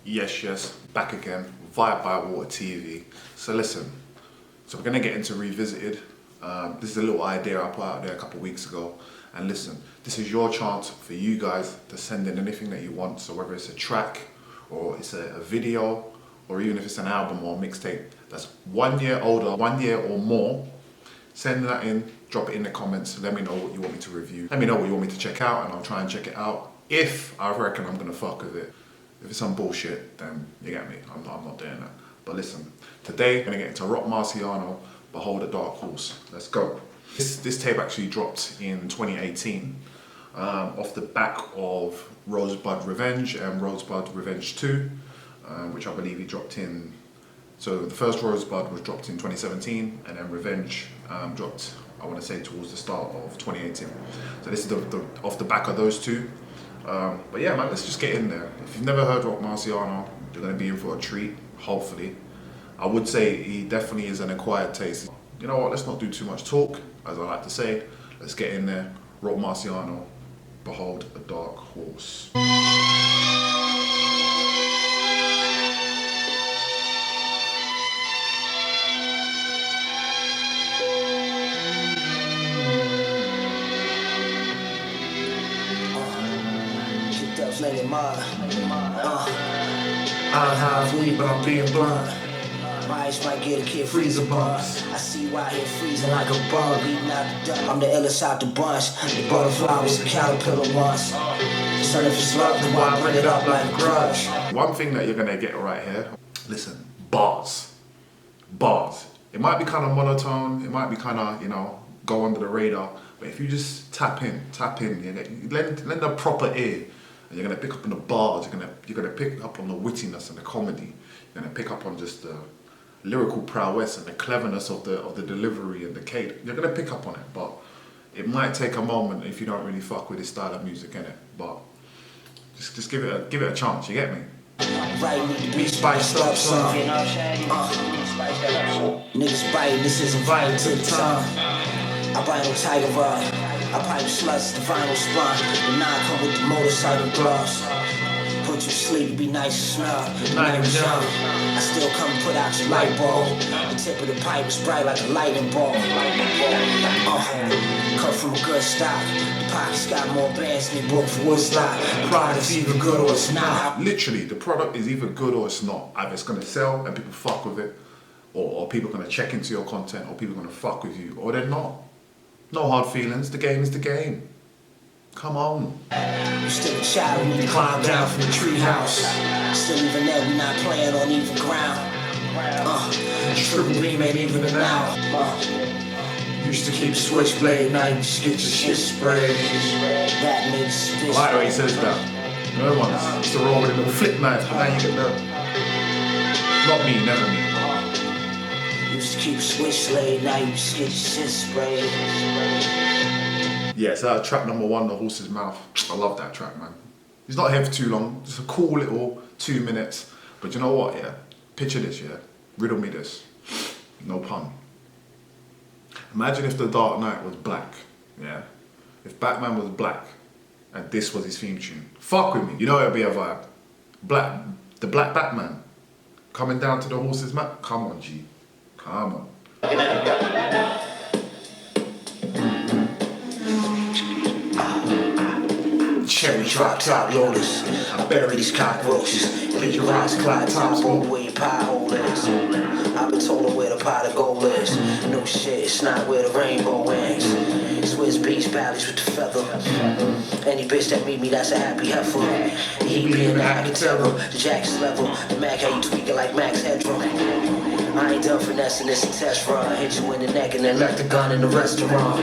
Yes, back again, Vibe by Water TV. So listen, so we're gonna get into Revisited. This is a little idea I put out there a couple of weeks ago. And listen, this is your chance for you guys to send in anything that you want. So whether it's a track, or it's a video, or even if it's an album or a mixtape that's 1 year older, 1 year or more, send that in, drop it in the comments, let me know what you want me to review. Let me know what you want me to check out and I'll try and check it out. If I reckon I'm gonna fuck with it. If it's some bullshit, then you get me, I'm not doing that. But listen, today I'm gonna get into Roc Marciano, Behold a Dark Horse. Let's go. This tape actually dropped in 2018 off the back of Rosebud Revenge and Rosebud Revenge 2, which I believe he dropped in. So the first Rosebud was dropped in 2017 and then Revenge dropped, I want to say, towards the start of 2018. So this is off the back of those two. But yeah, man, let's just get in there. If you've never heard Roc Marciano, you're going to be in for a treat, hopefully. I would say he definitely is an acquired taste. You know what, let's not do too much talk, as I like to say. Let's get in there. Roc Marciano, Behold a Dark Horse. I'm high as weed, but I'm being blunt. My ice might get a kid freezer bumps. I see why here freezing like a bug, eating out the duck. I'm the illest out the bunch. The butterfly was a caterpillar once. Son, if it's love, then why bring it up like a grudge? One thing that you're gonna get right here, listen, bars. Bars. It might be kind of monotone, it might be kind of, you know, go under the radar, but if you just tap in, you lend a proper ear, and you're gonna pick up on the bars, you're gonna pick up on the wittiness and the comedy, you're gonna pick up on just the lyrical prowess and the cleverness of the delivery and the cadence. You're gonna pick up on it, but it might take a moment if you don't really fuck with this style of music, innit? But just give it a chance, you get me? Be spiced up, son. Niggas biting, this isn't violent to the tongue. I bite no tiger rod. I pipe sluts, the vinyl spun. The nine come with the motorcycle gloves. Put you to sleep, be nice and snug. Night and jump. I still come and put out your light bulb. The tip of the pipe is bright like a lightning bulb. Cut from a good stock. The pockets got more bands than they book for Woodstock. The product is either good or it's not. Literally, the product is either good or it's not. Either it's gonna sell and people fuck with it, or people are gonna check into your content, or people are gonna fuck with you, or they're not. No hard feelings, the game is the game. Come on. You still a child when you climb down from the treehouse. Still even there, we not playing on even ground. Triple beam ain't even an hour. Used to keep switchblade, now you just get your shit sprayed. That makes I like the way he says that. No one used to roll with a little flip knife, but now you get the... Not me, never me. Used to keep switchblade, now you just get your shit sprayed. Yeah, so track number 1, The Horse's Mouth. I love that track, man. He's not here for too long. Just a cool little 2 minutes. But you know what, yeah? Picture this, yeah? Riddle me this. No pun. Imagine if The Dark Knight was black, yeah? If Batman was black, and this was his theme tune. Fuck with me. You know it'd be a vibe. The Black Batman. Coming down to The Horse's Mouth. Come on, G. Come on. Cherry drop top loaders. I bury these cockroaches. Pick your rocks, clock tops, all where your pie hole is. I've been told where the pot of gold is. No shit, it's not where the rainbow ends. Swiss beach valleys with the feather. Any bitch that meet me, that's a happy heifer. He be in the hack of terror. The jack's level. The Mac, how you tweaking like Max Headroom. I ain't done finessing this a test run. Hit you in the neck and then left the gun in the restaurant.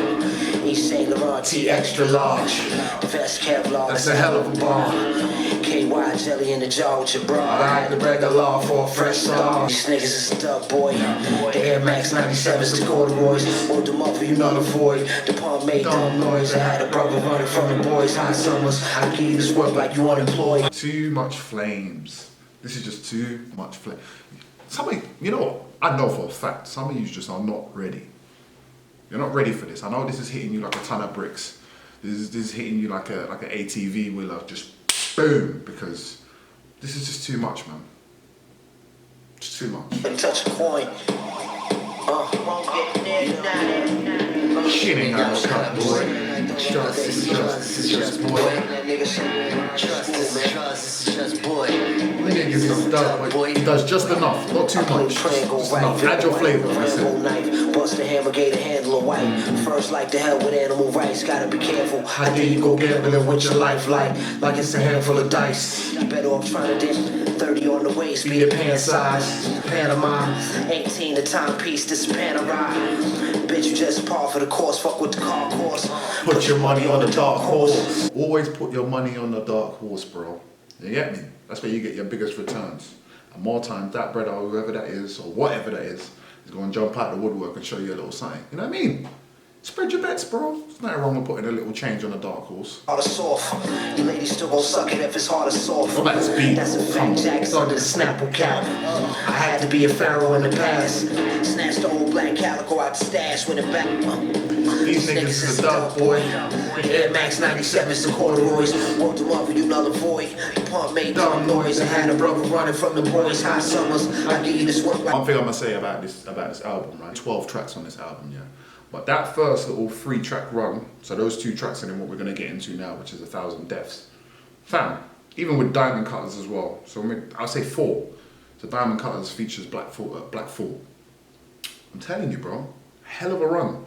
East St. Laurent, T extra large. Vest Kevlar, that's a hell of a bar. KY jelly in the jar with your bra. I had the regular for a fresh start. These niggas is a dub boy. The Air Max 97s, the corduroys. Hold them up for you null and void. The pump made dumb noise. I had a brother running from the boys. Hot summers, I give you this work like you unemployed. Too much flames. This is just too much flame. Some of you, you know what? I know for a fact, some of you just are not ready. You're not ready for this. I know this is hitting you like a ton of bricks. This is hitting you like an ATV wheeler, just boom, because This is just too much, man. Just too much. Touch a coin. Shit ain't got no cut, boy. Trust is just boy. Trust is just boy. Niggas is done, but he does just enough, not too much. Just enough. Add your flavor, that's it. Bust the hammer, gave the handle of white. First, like the hell with animal rights, gotta be careful. How dare you go gambling with your life like it's a handful of dice? You better off trying to dip 30 on the waist, be the pant size. Panama, 18 the timepiece, this is Panorama. Bitch, you just par for the course, fuck with the car course. Put your money on the dark horse. Always put your money on the dark horse, bro. You get me? That's where you get your biggest returns. And more times that brother or whoever that is, or whatever that is going to jump out the woodwork and show you a little something. You know what I mean? Spread your bets, bro. There's nothing wrong with putting a little change on the dark horse. Hard or soft. You ladies still gon' suck it if it's hard or soft. What about this beat? That's a fact, Jack's under the Snapple cap. I had to be a pharaoh in the past. Snatched the old black calico out the stash with it back. These niggas is a dog, boy. Air Max 97's the corduroys. Woke them up and you null and void. The pump made dumb noise. I had a brother running from the boys. Hot summers. I give you this work like. One thing I'm gonna say about this album, right? 12 tracks on this album, yeah. But that first little 3-track run, so those 2 tracks and then what we're gonna get into now, which is 1,000 Deaths. Fam, even with Diamond Cutters as well. So I'll say 4. So Diamond Cutters features Black Thought. I'm telling you, bro, hell of a run.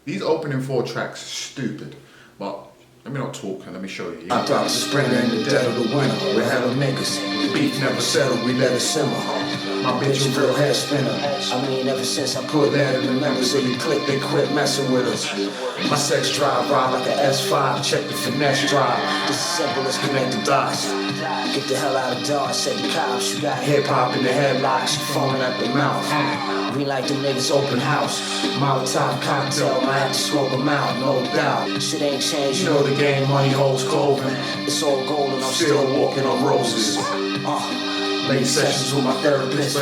These opening 4 tracks, stupid. But let me not talk and let me show you. I thought the spring in the dead of the winter. We had them niggas. The beef never settled, we let it simmer. My bitch a real head spinner. I mean, ever since I put that in the members of the clique, they quit messing with us. My sex drive ride like an S5, check the finesse drive. This is simple, let's connect the dots. Get the hell out of Dodge, said the cops. You got hip hop in the headlocks, you foaming at the mouth. We like them niggas open house. Molotov cocktail, might have to smoke them out, no doubt. Shit ain't changed, you know the game, money holds clothing. It's all gold and I'm still walking on roses. Late sessions with my therapist,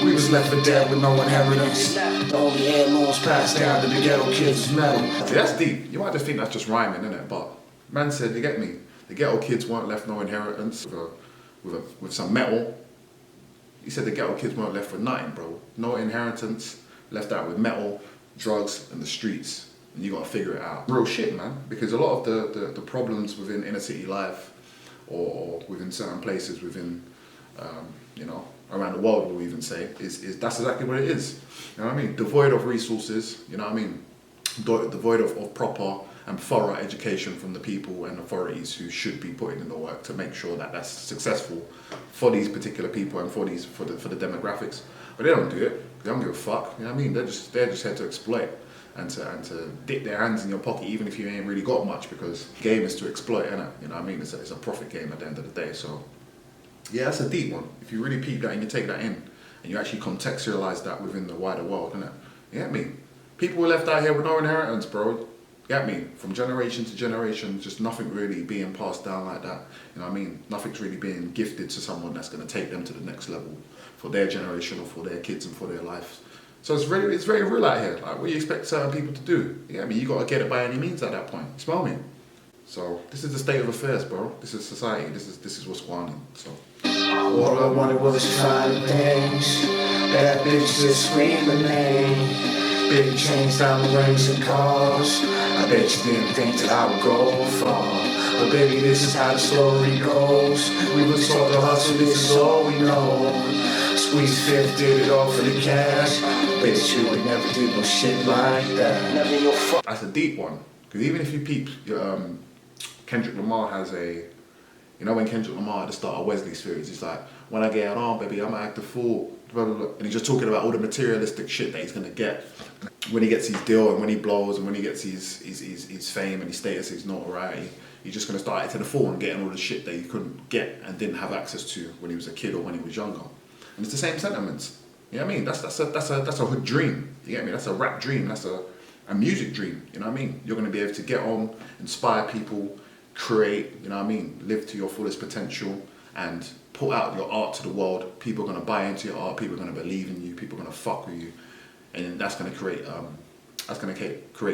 we was left for dead with no inheritance. The only heirlooms passed down to the ghetto kids was metal. See, that's deep. You might just think that's just rhyming, innit? But man said, you get me? The ghetto kids weren't left no inheritance with some metal. He said the ghetto kids weren't left with nothing, bro. No inheritance, left out with metal, drugs, and the streets. And you gotta figure it out. Real shit, man. Because a lot of the problems within inner city life or within certain places within, you know, around the world, we'll even say, is that's exactly what it is. You know what I mean? Devoid of resources, you know what I mean? Devoid of proper and thorough education from the people and authorities who should be putting in the work to make sure that that's successful for these particular people and for the demographics. But they don't do it. They don't give a fuck. You know what I mean? They're just here to exploit and to dip their hands in your pocket even if you ain't really got much, because the game is to exploit, innit? You know what I mean? It's a profit game at the end of the day. So yeah, that's a deep one. If you really peep that and you take that in and you actually contextualize that within the wider world, innit? You get me? People were left out here with no inheritance, bro. Get me? From generation to generation, just nothing really being passed down like that. You know what I mean? Nothing's really being gifted to someone that's going to take them to the next level for their generation or for their kids and for their life. So it's very real out here. Like, what do you expect certain people to do? You get me? You got to get it by any means at that point. You smell me? So this is the state of affairs, bro. This is society. This is what's going on. So all I wanted was fine things. Bad bitches screaming name. Big chains, diamond rings and cars. I bet you didn't think that I would go far. But baby, this is how the story goes. We were taught to hustle, this is all we know. Squeeze fifth, did it all for the cash. Bet you would never do no shit like that. Never your fuck. That's a deep one. Because even if you peep, Kendrick Lamar has a, you know when Kendrick Lamar at the start of Wesley's series, he's like, when I get on, baby, I'ma act a fool. Blah, blah, blah. And he's just talking about all the materialistic shit that he's gonna get when he gets his deal and when he blows and when he gets his fame and his status, his notoriety. He's just gonna start acting a fool and getting all the shit that he couldn't get and didn't have access to when he was a kid or when he was younger. And it's the same sentiments. You know what I mean? That's a hood dream. You get me? That's a rap dream. That's a music dream. You know what I mean? You're gonna be able to get on, inspire people, create. You know what I mean? Live to your fullest potential and put out your art to the world. People are gonna buy into your art. People are gonna believe in you. People are gonna fuck with you, and that's gonna create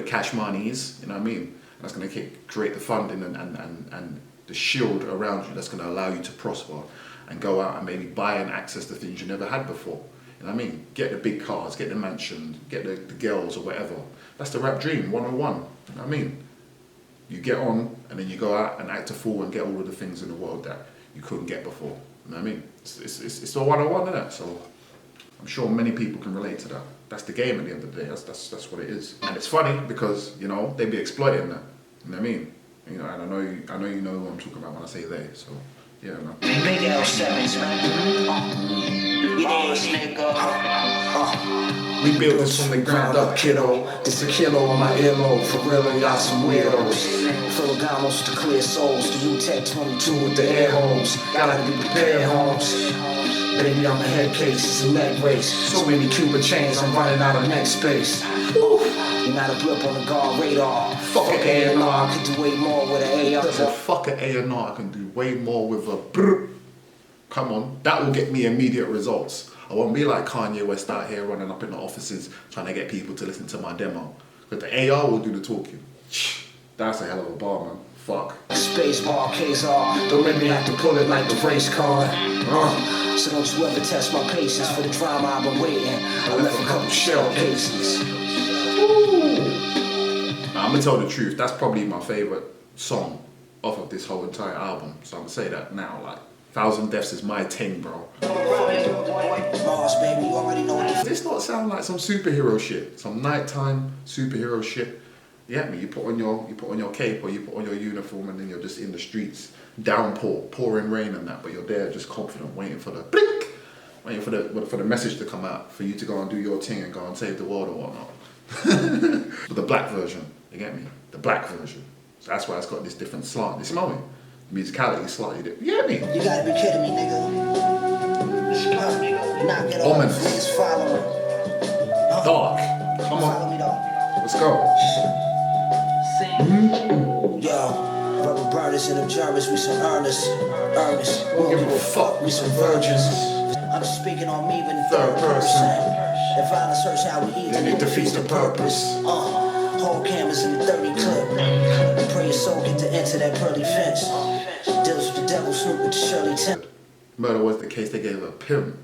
cash monies. You know what I mean? And that's gonna create the funding and the shield around you. That's gonna allow you to prosper and go out and maybe buy and access the things you never had before. You know what I mean? Get the big cars, get the mansion, get the girls or whatever. That's the rap dream, 101. You know what I mean? You get on and then you go out and act a fool and get all of the things in the world that you couldn't get before. You know what I mean? It's a 101, isn't it? So I'm sure many people can relate to that. That's the game at the end of the day. That's what it is. And it's funny because, you know, they be exploiting that. You know what I mean? You know, and I know you know who I'm talking about when I say they. So yeah, man. Big L7s, man. Yes, nigga. We built this from the ground up, kiddo. This a kilo on my earlobe. For real, y'all some weirdos. Filaganos with the clear souls. The U-Tech 22 with the air holes. Gotta be prepared, homes. Baby, I'm a head case, it's a leg race. So many Cuban chains, I'm running out of neck space. You're not a blip on the guard radar. Fuck an A&R, I can do way more with an AR. I said, fuck an A&R, I can do way more with a brr. Come on, that will get me immediate results. I won't be like Kanye West out here running up in the offices trying to get people to listen to my demo. But the AR will do the talking. That's a hell of a bar, man. Fuck. Space bar, KSR. Don't make me have to pull it like the race car. So don't you ever test my patience for the drama I've been waiting. I left a couple shell cases. Now, I'm gonna tell the truth, that's probably my favorite song off of this whole entire album. So I'm gonna say that now, like, 1,000 Deaths is my thing, bro. Boss, baby, you already know what This not sound like some superhero shit, some nighttime superhero shit. You get me? You put on your cape or you put on your uniform and then you're just in the streets, downpour, pouring rain and that, but you're there just confident, waiting for the blink, waiting for the message to come out, for you to go and do your thing and go and save the world or whatnot. But the black version, you get me? The black version. So that's why it's got this different slant. You smell me? Musicality is slightly different. You get me? You gotta be kidding me, nigga. Knock it off. Ominous. Niggas follow me. Dark. Come Follow on. me though. Let's go. Yo, rubber burners and observers, we some earnest. We don't give a fuck, we some virgins. I'm speaking on me in the third person. If violence hurts how we eat, Then it defeats the purpose. Whole cameras in the 30 clip. Pray your soul get to enter that pearly fence. Deals with the devil, Snoop with the Shirley Temp. Murder was the case they gave a pimp.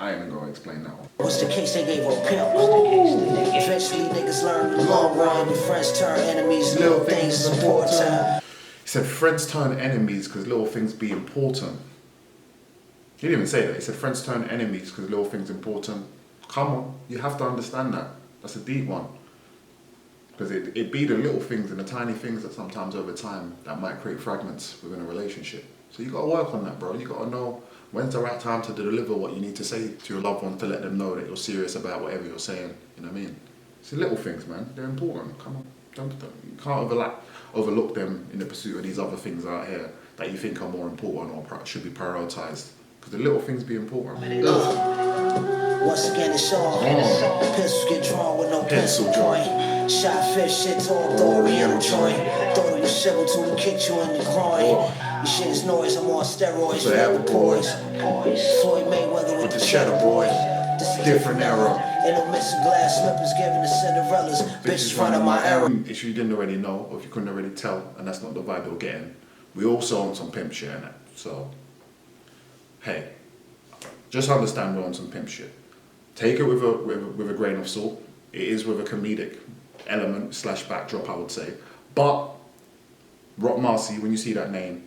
I ain't even gonna explain that one. What's the case they gave a pimp? Eventually niggas learn in the long run. Your friends turn enemies, little things is important. He said friends turn enemies because little things be important. He didn't even say that. He said friends turn enemies because little things important. Come on, you have to understand that. That's a deep one. Because it be the little things and the tiny things that sometimes over time that might create fragments within a relationship. So you gotta work on that, bro. You gotta know when's the right time to deliver what you need to say to your loved ones to let them know that you're serious about whatever you're saying. You know what I mean? It's the little things, man. They're important. Come on. You can't overlook them in the pursuit of these other things out here that you think are more important or should be prioritized. Because the little things be important. Once again, it's on. Pistols get drawn with no pencil joint. Shot fish, shit tall, throw Oriental joint. Thought it was civil till we kicked you in the groin. Your shit is noise, I'm on steroids, forever poised. Floyd Mayweather with the cheddar boy. This is Different era. Ain't no missing glass slippers giving the Cinderellas. Bitches running my era. If you didn't already know, or if you couldn't already tell, and that's not the vibe you're getting, we also on some pimp shit in it. So, hey, just understand we're on some pimp shit. Take it with a grain of salt. It is with a comedic element / backdrop, I would say. But Roc Marciano, when you see that name,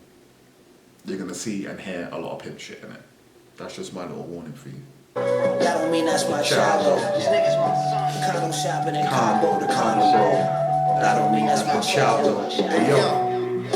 you're gonna see and hear a lot of pimp shit in it. That's just my little warning for you. That don't mean that's my child though. These niggas my son. Condo shopping and combo to condo roll. That don't mean that's my child though. Hey yo.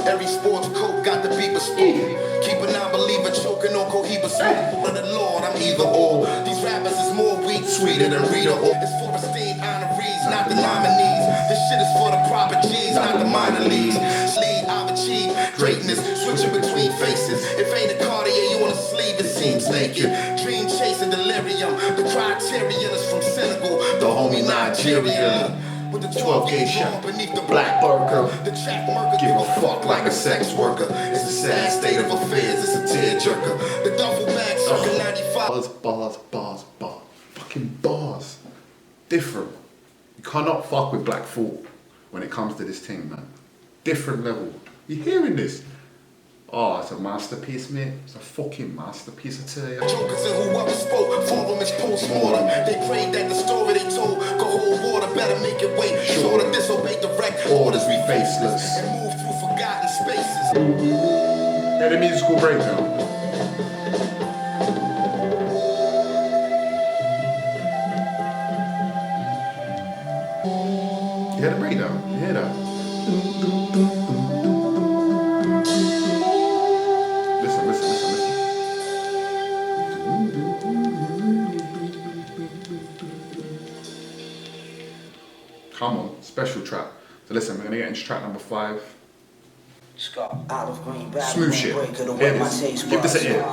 Every sports coat got the beeper spoon. Keep a non-believer choking on Cohiba spoon. But the Lord, I'm either or. These rappers is more weak, sweeter than Rita. It's for esteemed honorees, not the nominees. This shit is for the proper G's, not the minor leagues. Sleeve, I've achieved greatness, switching between faces. If ain't a Cartier, you want a sleeve, it seems naked. Dream chasing delirium. The criterion is from Senegal, the homie Nigeria. With the 12 gauge shot beneath the black burger. The track marker give a fuck like a sex worker. It's a sad state of affairs, it's a tear jerker. The duffel bag circa 95. Bars. Fucking bars. Different. You cannot fuck with Black Thought when it comes to this thing, man. Different level. You hearing this? Oh, it's a masterpiece, mate. It's a fucking masterpiece, I tell you. Jokers and whoever spoke, for them is post-mortem. They prayed that the story they told could hold water, better make it wait. Sure to disobey direct orders, we faceless. And move through forgotten spaces. Hey, the musical breakdown. You hear the breakdown? You hear that? Listen, listen, listen, listen. Come on, special track. So listen, we're gonna get into track number 5. Olive green back, Smooth shit. breaker to Hear wet my this. taste Give this buds. a ear.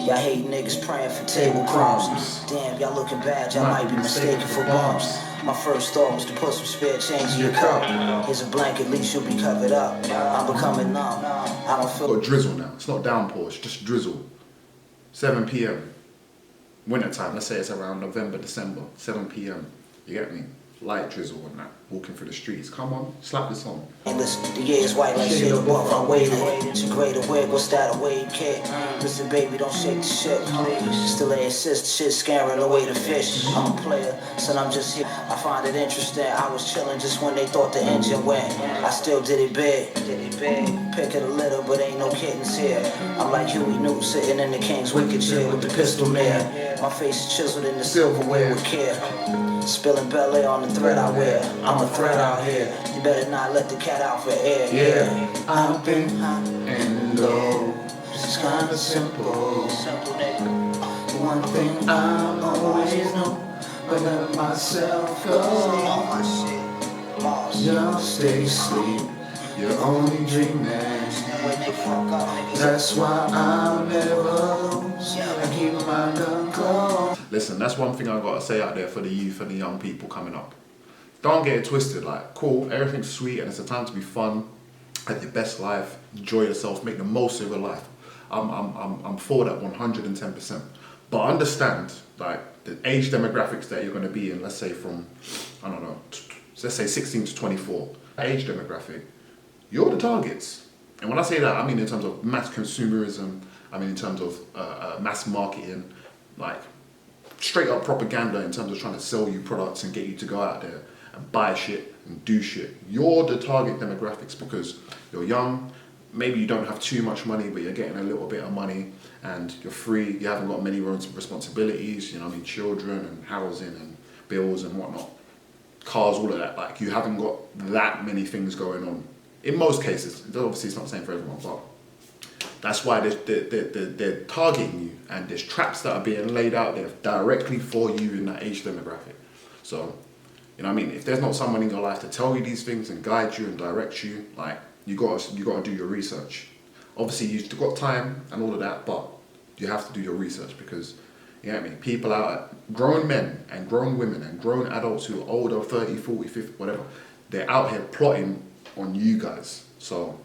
Y'all hate niggas praying for table crumbs. Damn, y'all looking bad, y'all might be mistaken for bumps. My first thought was to put some spare change in your cup. Here's a blanket, at least you'll be covered up. I'm becoming numb. I don't feel. Got drizzle now. It's not downpour, it's just drizzle. 7 p.m. Winter time, let's say it's around November, December, 7 p.m. You get me? Light drizzle and that, walking through the streets. Come on, slap this on. And listen, the year is white like shit above, I waited. She great a wig, what's that, a wave kid? Listen, baby, don't shake the shit, please. Still a assist, shit scaring away the fish. I'm a player, son, I'm just here. I find it interesting. I was chilling just when they thought the engine went. I still did it big. Picking a litter, but ain't no kittens here. I'm like Huey Newton sitting in the king's wicked chair with the pistol near. My face is chiseled in the silverware with care. Spilling ballet on the thread I wear. I'm a threat out here. You better not let the cat out for air. Yeah, I've been high and low. It's kinda simple. One thing I always know, but let myself go. Don't stay asleep. You're only dreaming. That's why I'll never lose. I keep my gun close. Listen, that's one thing I gotta say out there for the youth and the young people coming up. Don't get it twisted. Like, cool, everything's sweet, and it's a time to be fun, have your best life, enjoy yourself, make the most of your life. I'm for that 110%. But understand, like, the age demographics that you're gonna be in. Let's say from, I don't know, let's say 16 to 24. Age demographic. You're the targets. And when I say that, I mean in terms of mass consumerism, I mean in terms of mass marketing, like straight up propaganda in terms of trying to sell you products and get you to go out there and buy shit and do shit. You're the target demographics because you're young, maybe you don't have too much money, but you're getting a little bit of money and you're free, you haven't got many responsibilities, you know what I mean, children and housing and bills and whatnot, cars, all of that. Like, you haven't got that many things going on. In most cases, obviously it's not the same for everyone, but that's why they're targeting you, and there's traps that are being laid out there directly for you in that age demographic. So, you know what I mean? If there's not someone in your life to tell you these things and guide you and direct you, like, you gotta do your research. Obviously, you've got time and all of that, but you have to do your research because, you know what I mean? People out, grown men and grown women and grown adults who are older, 30, 40, 50, whatever, they're out here plotting on you guys. So,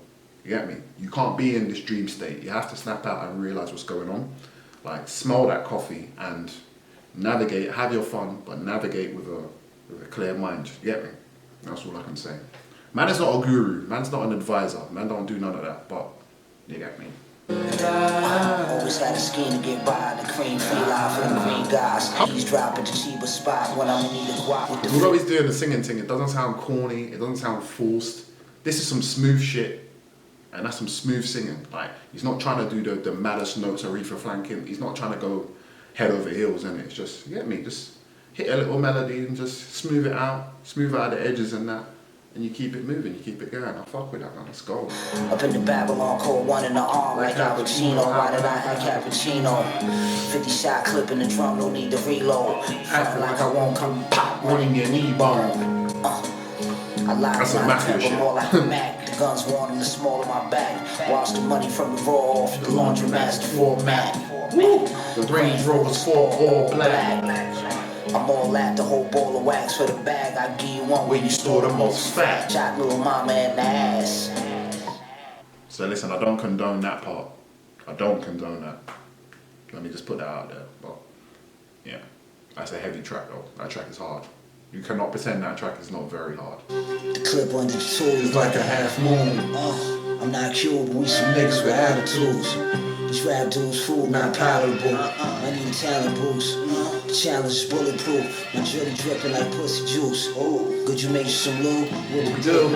you get me? You can't be in this dream state. You have to snap out and realize what's going on. Like, smell that coffee and navigate, have your fun, but navigate with a clear mind. You get me? That's all I can say. Man is not a guru. Man's not an advisor. Man don't do none of that, but you get me? Always had a scheme to get by. The cream feel out for the green guys. He's dropping the cheaper spot when I'm in need of guap with the Although he's doing the singing thing, it doesn't sound corny, it doesn't sound forced. This is some smooth shit, and that's some smooth singing. Like, he's not trying to do the maddest notes Aretha Franklin. He's not trying to go head over heels, and it's just, you get me? Just hit a little melody and just smooth out the edges and that. And you keep it moving, you keep it going. I fuck with that, man. Let's go. Up in the Babylon, cold one in the arm like Al Pacino. Why did I have cappuccino? 50 shot clip in the drum, no need to reload. Acting like I won't come pop one in your knee bone. I like that's some mafia shit. More like a Mac. The guns worn in the small of my back. Wash the money from the raw off the laundromat's the format. The Range Rover's for all black. I'm all at the whole ball of wax for the bag. I give you one where you store the most fat. Shot little mama in the ass. So listen, I don't condone that part. I don't condone that. Let me just put that out there. But yeah, that's a heavy track though. That track is hard. You cannot pretend that track is not very hard. The clip under the tool is like a half moon. I'm not cute, but we some niggas with attitudes. These rap dudes food not palatable. I need a talent boost. The challenge is bulletproof. My jelly dripping like pussy juice. Oh, could you make some lube? What we do?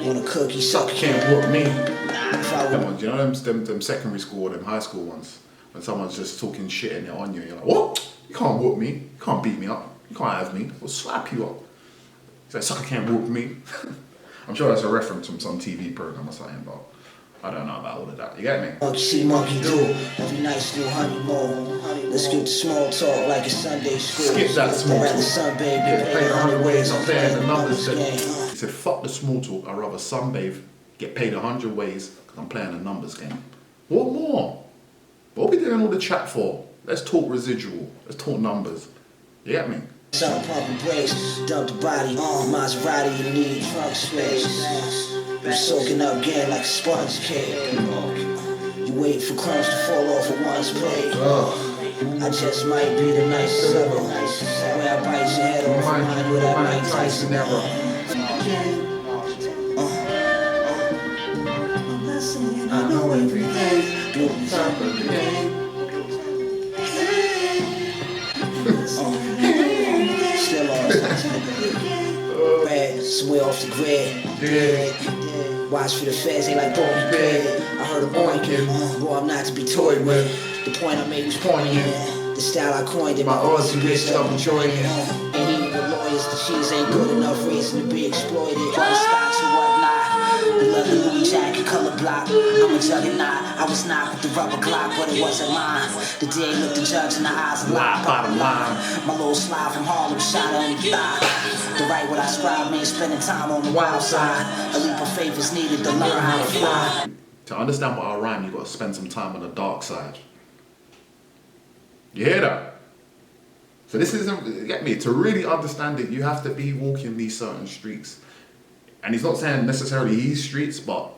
Want a cookie? Sucker can't whoop me. Them ones, you know them secondary school or them high school ones, when someone's just talking shit and they're on you, you're like, what? You can't whoop me. You can't beat me up. You can't have me. I'll slap you up. He's like, sucker can't whoop me. I'm sure that's a reference from some TV program or something, but I don't know about all of that. You get me? Monkey see, monkey do. Every night's new honeymoon. Let's skip the small talk like it's Sunday school. Skip that small talk. Sunbathe, Yeah, get play paid 100 ways. I'm playing the numbers. game. He said, fuck the small talk. I'd rather sunbathe, get paid 100 ways, because I'm playing a numbers game. What more? What are we doing all the chat for? Let's talk residual. Let's talk numbers. You get me? Some pumping brakes, dump the body, Maserati, you need trunk space. I'm soaking up game like a sponge cake. You wait for crumbs to fall off of one's plate. I just might be the nicest ever. Where I bite your head off and mind with that Mike Tyson ever. I know everything, do the top of the game. Still on red, somewhere off the grid. Watch for the feds, they like Bobby Bed. I heard a boinking, boy, I'm not to be toyed with. The point I made was poignant. The style I coined in my Aussie bitch, I'm enjoying it. And even with lawyers, the cheese ain't good enough reason to be exploited. All the stocks and whatnot. The leather Louis jacket, color block. I'm a juggernaut. I was not with the rubber Glock, but it wasn't mine. The DA looked the judge in the eyes and lied. Bottom line, my little slide from Harlem shot on the thigh. To write what I scribe means spending time on the wild side. A leap of faith is needed to learn how to fly. To understand what I rhyme, you got to spend some time on the dark side. You hear that? So this isn't, get me, to really understand it, you have to be walking these certain streets. And he's not saying necessarily these streets, but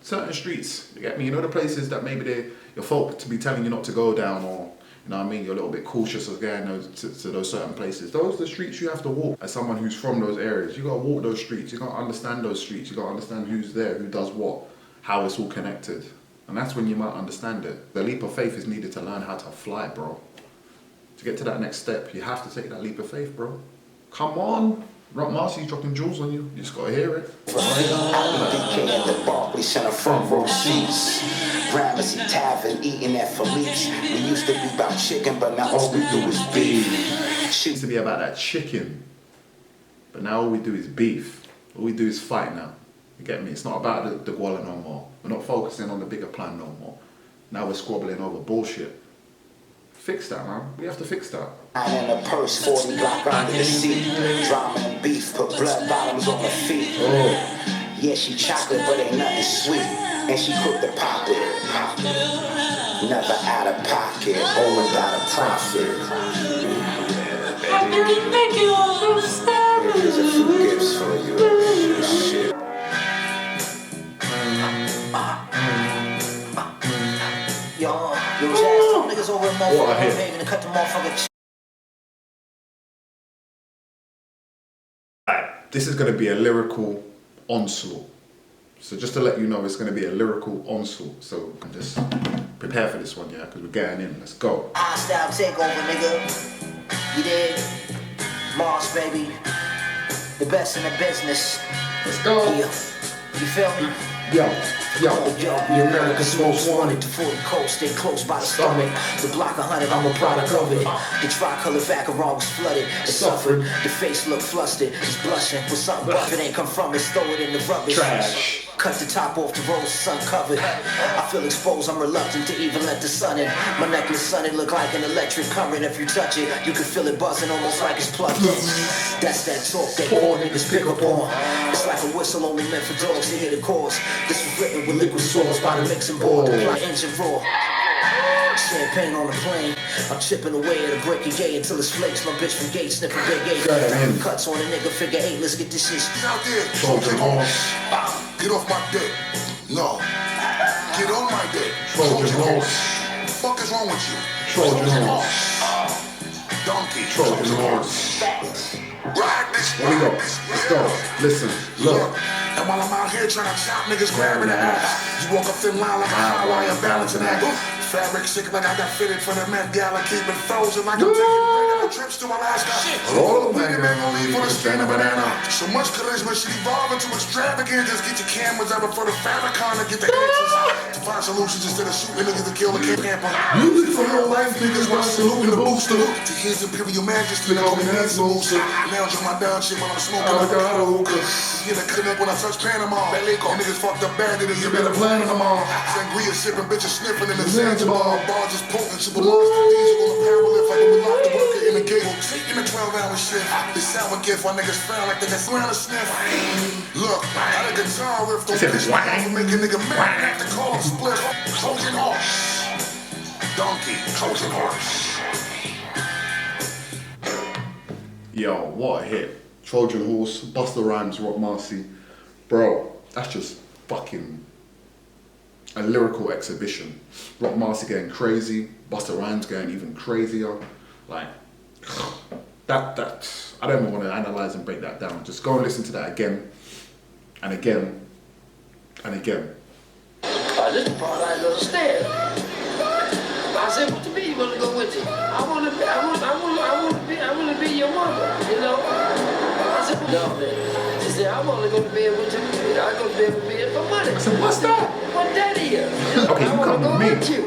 certain streets, you get me? You know the places that maybe your folk to be telling you not to go down, or, you know what I mean, you're a little bit cautious of going to those certain places. Those are the streets you have to walk. As someone who's from those areas, you got to walk those streets. You got to understand those streets. You got to understand who's there, who does what, how it's all connected. And that's when you might understand it. The leap of faith is needed to learn how to fly, bro. To get to that next step, you have to take that leap of faith, bro. Come on. Roc Marciano's dropping jewels on you. You just gotta hear it. DK at the Barclays Center front row seats. Gramercy Tavern eating at Philippe's. We used to be about chicken, but now all we do is beef. It used to be about that chicken, but now all we do is beef. All we do is fight now. You get me? It's not about the guala no more. We're not focusing on the bigger plan no more. Now we're squabbling over bullshit. Fix that, man. We have to fix that. In a purse, 40 block under the seat. Drama and beef, put blood bottoms on her feet. Yeah, she chocolate, but ain't nothing sweet. And she quick to pop it. Never out of pocket, always got a profit. Here's a few gifts for you. Shit. Yo, Jazz, some niggas over in motherfucking paving to cut the motherfucking. This is going to be a lyrical onslaught. So just to let you know, it's going to be a lyrical onslaught. So just prepare for this one, yeah? Because we're getting in. Let's go. Style takeover, nigga. You dig? Mars, baby. The best in the business. Let's go. Yeah. You feel me? Yo, we America's most wanted. The 40 coast, stay close by the stomach. The block 100, I'm a product of it. The tricolor Vacheron was flooded. It's suffering. The face look flustered. It's blushing. With something buff, it ain't come from it. Throw it in the rubbish. Trash. Cut the top off the rose, sun covered. I feel exposed, I'm reluctant to even let the sun in. My necklace sun, it look like an electric current. If you touch it, you can feel it buzzing almost like it's plugged in. That's that talk that poor niggas pick up on. It's like a whistle only meant for dogs to hear the chords. This was written with liquid sauce by the mixing board. Apply engine raw. Champagne on the plane. I'm chipping away at a break of gay until it's flakes. My bitch from Gates sniffing big eight. Cuts on a nigga figure eight. Let's get this shit out there. Trojan horse. Get off my dick. No. Get on my dick. Trojan horse. What the fuck is wrong with you? Trojan horse. Donkey. Trojan horse. Here we go. Let's go. Listen, look. And while I'm out here trying to chop niggas grabbing the ass, you walk a thin line like a high wire balancing act. Fabric sick like I got fitted for the Met Gala, keep it frozen like I'm taking regular trips to Alaska. All the way man gon' leave for the strand of banana. So much charisma should evolve into extravagant. Just get your cameras out before the Farrakhan to get the answers. To find solutions instead of shooting niggas to kill the camper. Music for your life, niggas while saluting the booster. To his imperial majesty, call me Nancy Moosa. Lounge on my down shit while I'm smoking like a hookah. Get a connect when I touch Panama. Niggas fucked up bad, then you better plan them all. Sangria sipping, bitches sniffing in the Zanzibar. Bars is potent, super monster diesel on the power lift like we locked the worker in the gable. Taking a 12-hour shift. This sour gift, while niggas frown like they got around a sniff. Look, I had a guitar riff, don't piss me off and make a nigga mad. I have to call him split. Trojan horse. Donkey, Trojan horse. Yo, what a hit. Trojan Horse, Busta Rhymes, Roc Marciano. Bro, that's just fucking a lyrical exhibition. Roc Marciano getting crazy, Busta Rhymes getting even crazier. Like, that, I don't even want to analyze and break that down. Just go and listen to that again, and again, and again. This is the part I don't understand. I said, what you mean you want to go with you? I want to be your mother, you know? I said, no, man. She said, I'm only going to be able to, I'm going to be able to be here for money. I said, what's that? What daddy is? Okay, I you want come to go with me. with you.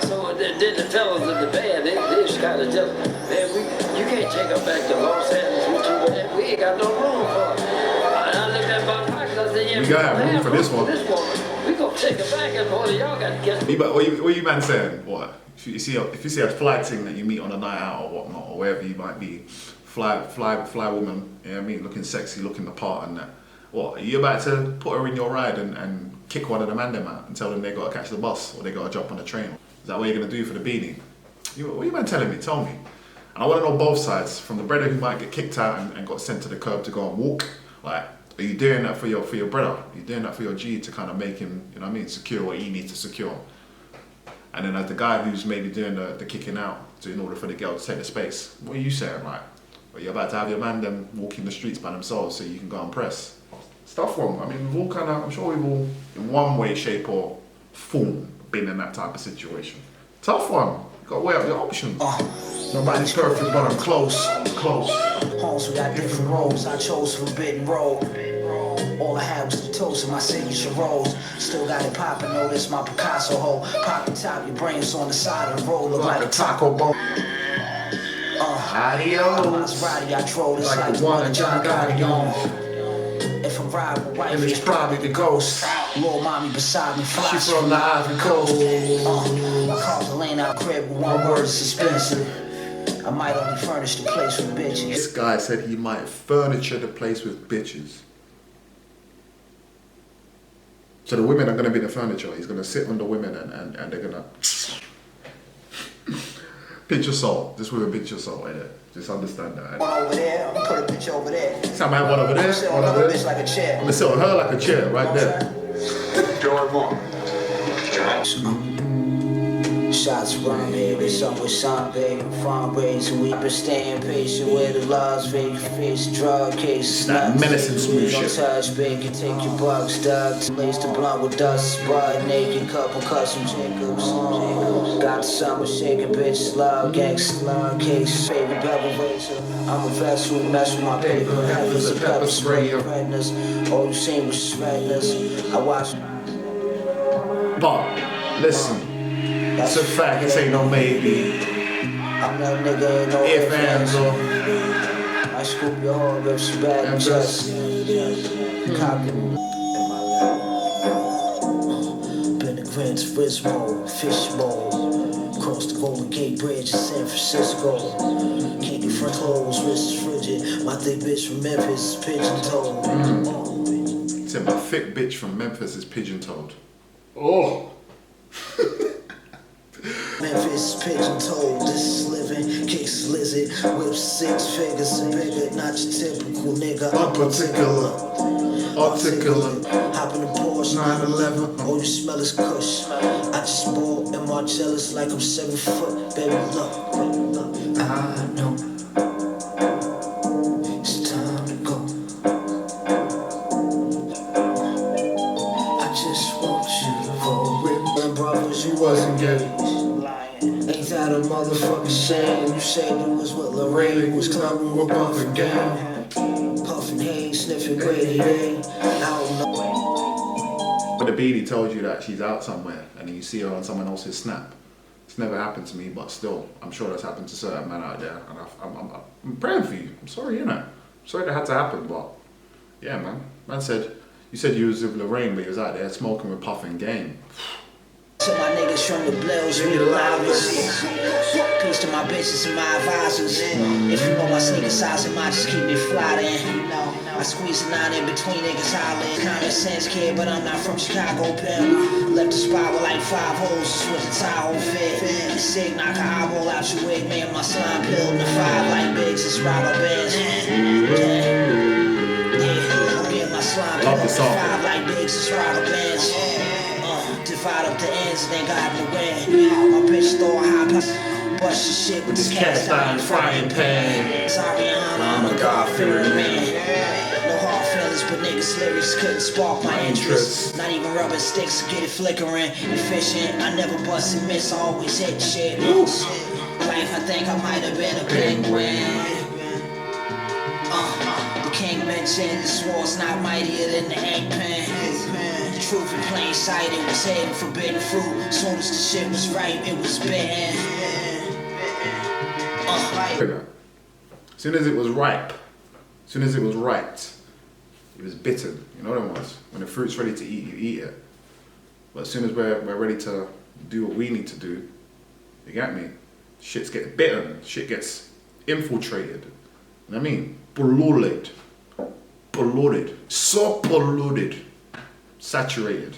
So then the fellas in the band, they just kind of just, man, you can't take her back to Los Angeles with you, man. We ain't got no room for her. I looked at my pocket, I said, yeah, We gotta have room for this one. We gonna take her back and all of y'all got to get. What you man saying? What? If you see a fly thing that you meet on a night out or whatnot, or wherever you might be, fly woman, you know what I mean, looking sexy, looking the part and that. What, are you about to put her in your ride and kick one of the man them out and tell them they gotta catch the bus or they gotta jump on the train? Is that what you're gonna do for the beanie? What you man telling me? Tell me. And I wanna know both sides, from the brother who might get kicked out and got sent to the curb to go and walk. Like, are you doing that for your brother? Are you doing that for your G to kind of make him, you know what I mean, secure what he needs to secure? And then as the guy who's maybe doing the kicking out in order for the girl to take the space, what are you saying? Like, are you about to have your man them walking the streets by themselves so you can go and press? Stuff wrong. I mean, we've all kind of, I'm sure we've all, in one way, shape or form, been in that type of situation. Tough one. You got to weigh up your options. Nobody's perfect, but I'm close. Homes, we got different roles. I chose forbidden road. All I had was the toast of my signature rolls. Still got it poppin', know this my Picasso hole. Poppin' top, your brains on the side of the road. Look like a taco bone. Adios. Maserati, I drove this Like the one that John Gotti on. If I'm riding with wife, And it's probably the ghost. little mommy beside me, fly. She from the Ivory Coast. I called the lane out crib with one word, suspensive. I might only furnish the place with bitches. This guy said he might furniture the place with bitches. So the women are going to be the furniture. He's going to sit on the women and they're going to... Pinch your soul. This woman pinch your soul, ain't it? Just understand that. One over there, I'm gonna put a bitch over there. So I might have one over there, I'm sit on one another over there. bitch like a chair. I'm going to sit on her like a chair, right there. Shots around me, we some with some baby. Fundraising, we been staying patient with the Las Vegas face, drug cases. That menacing smooth Don't shit. touch, baby, take your bugs, Doug. Lace the blunt with dust, butt naked, couple custom Jacobs. Got the summer shaking, bitches love, gangsta love, case, favorite bevel racer. I'm a vessel, mess with my paper. Heavens a pepper spray, redness. All you seen was redness. I watch. But, listen. That's a fact, this ain't no maybe. I'm that nigga, ain't no If ands or I scoop your heart, rip some bad and just cock it. Been to Gran Turismo, fishbowl. Cross the Golden Gate Bridge in San Francisco. Can't get front clothes, wrists frigid. My thick bitch from Memphis is pigeon-toed. said my thick bitch from Memphis is pigeon-toed. Oh. Memphis pigeon-toed, this is living, kicks lizard, whips 6 figures and bigger, not your typical nigga. I'm articulate. Hop in the Porsche 911. Oh, you smell his kush. I just bought and Marcellus like I'm 7 foot, baby. Look, I know. It's motherfucking shame. You said you was with Lorraine, you was clubbing with Puffin' Gang. Puffin' haze, sniffing gritty, I don't know. But the beanie tells you that she's out somewhere and then you see her on someone else's snap. It's never happened to me, but still, I'm sure that's happened to certain men out there. And I'm praying for you. I'm sorry, you know. I'm sorry that had to happen, but yeah, man. Man said, you said you was with Lorraine, but you was out there smoking with Puffin' Gang. To my niggas from the Bills, we the loudest. Peace to my bitches and my advisors. If you know my sneaker size, it might just keep me fly then. I squeeze a 9 in between niggas hollering. Common sense kid, but I'm not from Chicago, pimp. Left the spot with like 5 holes, with the Tahoe fit. Sick, knock an eyeball out your wig, man. My slime peeled in the 5 like Biggs, it's Robert Benz. Yeah, I'm getting my slime peeled in the 5 like Biggs, it's Robert Benz. Divide up the ends and they got the win. My bitch throw a high pass, bust the shit with this cast iron frying pan. Sorry, I'm a God-fearing man. No hard feelings, but niggas' lyrics couldn't spark my interest. Not even rubber sticks to get it flickering. Efficient, I never bust and miss, I always hit shit. Life, I think I might have been a penguin. The king mentioned this war's not mightier than the ink pen. Truth in plain sight, it was heading forbidden fruit. Soon as the shit was ripe, it was bitten. As soon as it was ripe, as soon as it was ripe, it was bitten. You know what it was? When the fruit's ready to eat, you eat it. But as soon as we're ready to do what we need to do, you get me? Shit gets bitten, shit gets infiltrated. You know what I mean? Polluted. Polluted. So polluted. Saturated.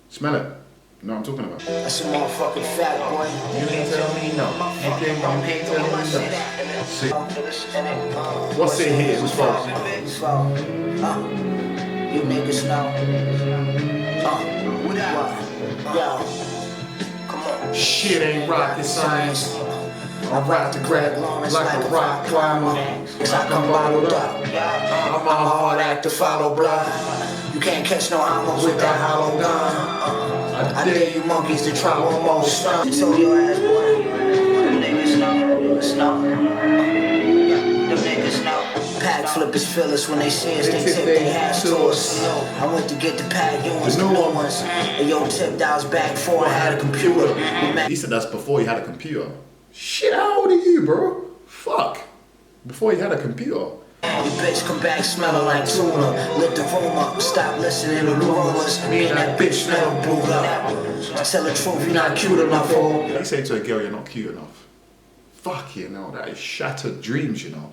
Smell it. You know what I'm talking about? That's a motherfucking fact, boy. You ain't tell me no. Ain't tell me no. See? What's it here? What's false? You niggas know. Yo. Come on. Shit ain't rocket science. I rock the grab like a rock climber. Cause I come bottled up. I'm a hard act to follow blood. You can't catch no ammo with that hollow gun. I dare you monkeys to try one more stunt. So your ass, boy. Them niggas know. Them niggas know. Pack flippers fill us when they see us, they tip their hats to us. I went to get the pack, you was the new ones. And yo, tipped I was back before I had a computer. He said that's before he had a computer. Shit, how old are you, bro? Fuck. Before he had a computer. You bitch come back smelling like tuna. Lit the room up, stop listening to rumors. Me and that bitch never blew up. Tell the truth, you're not cute enough for. You say to a girl you're not cute enough. Fuck you know, that is shattered dreams, you know.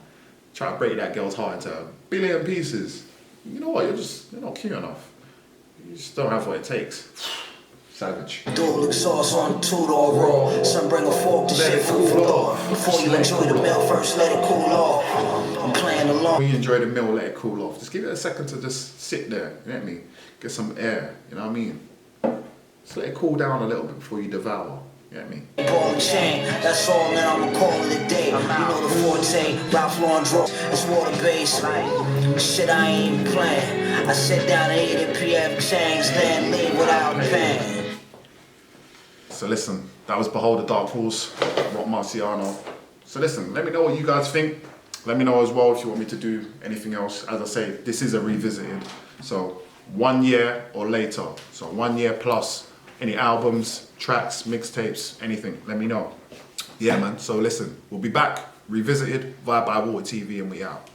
Try to break that girl's heart into a billion pieces. You know what, you're not cute enough. You just don't have what it takes. Savage. Dude, look sauce on two-door raw. Some bring a fork to shit food for thought. Before you enjoy the meal, first let it cool off. I'm playing along. When you enjoy the meal, let it cool off. Just give it a second to just sit there, you get me? Get some air, you know what I mean? Just let it cool down a little bit before you devour, you get me? Ball and chain, that's all, then I'ma call it a day. You know the forte, Ralph Lauren drop, it's water-based. Shit, I ain't even playing. I sit down and eat at PF Chang's, then leave without pain. So listen, that was Behold the Dark Horse, Roc Marciano. So listen, let me know what you guys think. Let me know as well if you want me to do anything else. As I say, this is a revisited. So 1 year or later. So 1 year plus. Any albums, tracks, mixtapes, anything, let me know. Yeah, man. So listen, we'll be back, revisited, via by Water TV, and we out.